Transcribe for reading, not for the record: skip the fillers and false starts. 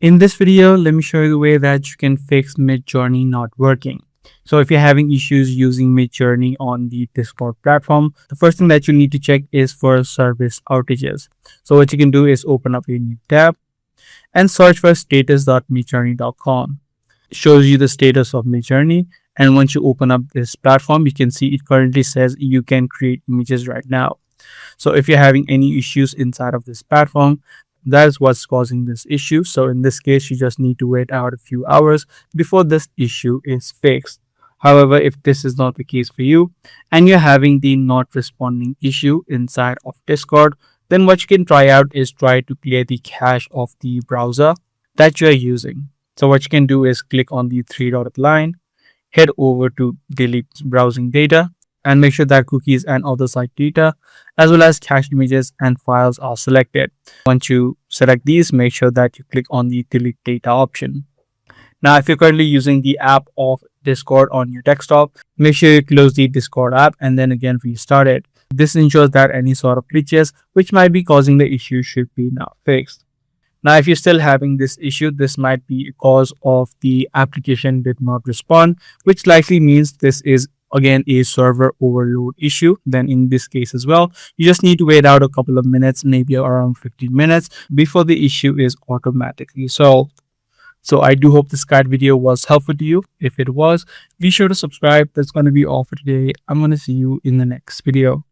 In this video, let me show you the way that you can fix Midjourney not working. So if you're having issues using Midjourney on the Discord platform, the first thing that you need to check is for service outages. So what you can do is open up a new tab and search for status.midjourney.com. It shows you the status of Midjourney. And once you open up this platform, you can see it currently says you can create images right now. So if you're having any issues inside of this platform, that's what's causing this issue. So in this case, you just need to wait out a few hours before this issue is fixed. However, if this is not the case for you and you're having the not responding issue inside of Discord, then what you can try out is try to clear the cache of the browser that you're using. So what you can do is click on the three-dotted line, head over to delete browsing data, and make sure that cookies and other site data as well as cached images and files are selected. Once you select these, make sure that you click on the delete data option. Now, if you're currently using the app of Discord on your desktop, make sure you close the Discord app and then again restart it. This ensures that any sort of glitches which might be causing the issue should be now fixed. Now, if you're still having this issue, this might be because of the application did not respond, which likely means this is again a server overload issue. Then in this case as well, you just need to wait out a couple of minutes, maybe around 15 minutes before the issue is automatically solved. So I do hope this guide video was helpful to you. If it was, be sure to subscribe. That's going to be all for today. I'm going to see you in the next video.